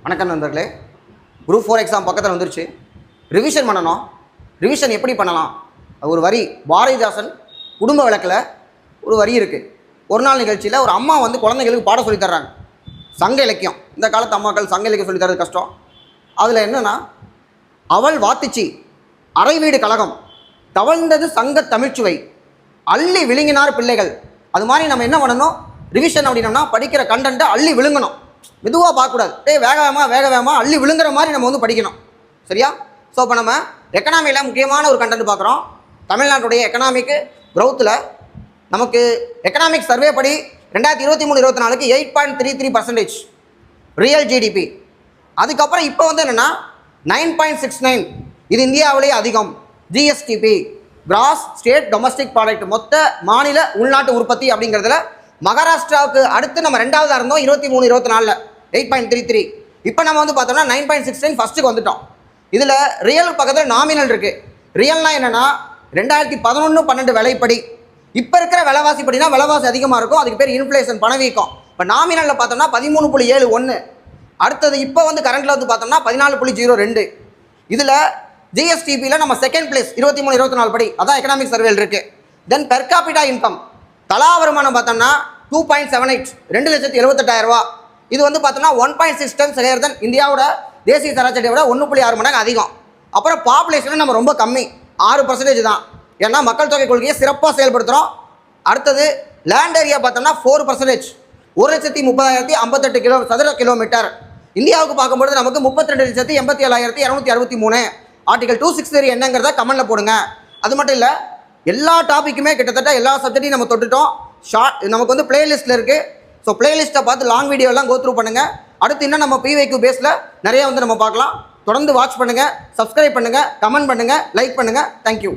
வணக்கம் நண்பர்களே. Group 4 exam பக்கத்தில் வந்துருச்சு. ரிவிஷன் பண்ணணும். ரிவிஷன் எப்படி பண்ணலாம்? ஒரு வரி, பாரதிதாசன் குடும்ப விளக்கில் ஒரு வரி இருக்குது. ஒரு நாள் நிகழ்ச்சியில் ஒரு அம்மா வந்து குழந்தைங்களுக்கு பாடம் சொல்லி தர்றாங்க. சங்க இலக்கியம், இந்த காலத்து அம்மாக்கள் சங்க இலக்கியம் சொல்லி தரது கஷ்டம். அதில் என்னென்னா, அவள் வாத்திச்சி அரை வீடு கழகம் தவழ்ந்தது சங்க தமிழ்ச்சுவை அள்ளி விழுங்கினார் பிள்ளைகள். அது மாதிரி நம்ம என்ன பண்ணணும், ரிவிஷன் அப்படின்னோம்னா படிக்கிற கண்டென்ட்டை அள்ளி விழுங்கணும். மெதுவாக பார்க்கக்கூடாது. வேக வேகமாக அள்ளி விழுங்குற மாதிரி நம்ம வந்து படிக்கணும். சரியா? ஸோ இப்போ நம்ம எக்கனாமியில் முக்கியமான ஒரு கண்டென்ட் பார்க்குறோம். தமிழ்நாட்டுடைய எக்கனாமிக்கு க்ரௌத்தில் நமக்கு எக்கனாமிக் சர்வே படி 2023-24 8.33% ரியல் ஜிடிபி. அதுக்கப்புறம் இப்போ வந்து என்னென்னா 9.69, இது இந்தியாவிலேயே அதிகம். GSDP, cross state domestic product, மொத்த மாநில உள்நாட்டு உற்பத்தி அப்படிங்கிறதுல மகாராஷ்டிராவுக்கு அடுத்து நம்ம ரெண்டாவதாக இருந்தோம் 23-24 8.33. இப்போ நம்ம வந்து பார்த்தோம்னா 9.69 ஃபஸ்ட்டுக்கு வந்துட்டோம். இதில் ரியல் பக்கத்தில் நாமினல் இருக்குது. ரியல்னால் என்னென்னா 2011-12 விலைப்படி இப்போ இருக்கிற விலைவாசி படினா விலைவாசி அதிகமாக இருக்கும். அதுக்கு பேர் இன்ஃப்ளேஷன், பணவீக்கம். இப்போ நாமினலில் பார்த்தோம்னா 13.71. அடுத்தது இப்போ வந்து கரண்டில் வந்து பார்த்தோம்னா 14.02. இதில் ஜிஎஸ்டிபியில் நம்ம செகண்ட் பிளேஸ் 23-24 படி, அதான் எக்கனாமிக் சர்வேல் இருக்குது. தென் பெர் கேபிட்டா இன்கம், தலா வருமானம் பார்த்தோம்னா 2.78, 2,78,000 இது வந்து பார்த்தோம்னா 1.6 times ஹையர் தென் இந்தியாவோட தேசிய சராசரியை விட 1.6 மடங்கு அதிகம். அப்புறம் பாப்புலேஷன் நம்ம ரொம்ப கம்மி, 6% தான். ஏன்னா மக்கள் தொகை கொள்கையை சிறப்பாக செயல்படுத்துகிறோம். அடுத்தது லேண்ட் ஏரியா பார்த்தோம்னா 4%, 1,30,058 சதுர கிலோமீட்டர். இந்தியாவுக்கு பார்க்கும்போது நமக்கு 32,87,263. ஆர்டிகல் 263 என்னங்கிறத கமெண்டில் போடுங்க. அது மட்டும் இல்லை, எல்லா டாப்பிக்குமே கிட்டத்தட்ட எல்லா சப்ஜெக்டையும் நம்ம தொட்டுட்டோம். நமக்கு வந்து பிளேலிஸ்ட்டில் இருக்குது. ஸோ பிளேலிஸ்ட்டை பார்த்து லாங் வீடியோலாம் கோத்ரூ பண்ணுங்கள். அடுத்து இன்னும் நம்ம பிவைக்யூ பேஸில் நிறைய வந்து நம்ம பார்க்கலாம். தொடர்ந்து வாட்ச் பண்ணுங்கள், சப்ஸ்கிரைப் பண்ணுங்கள், கமெண்ட் பண்ணுங்கள், லைக் பண்ணுங்கள். தேங்க்யூ.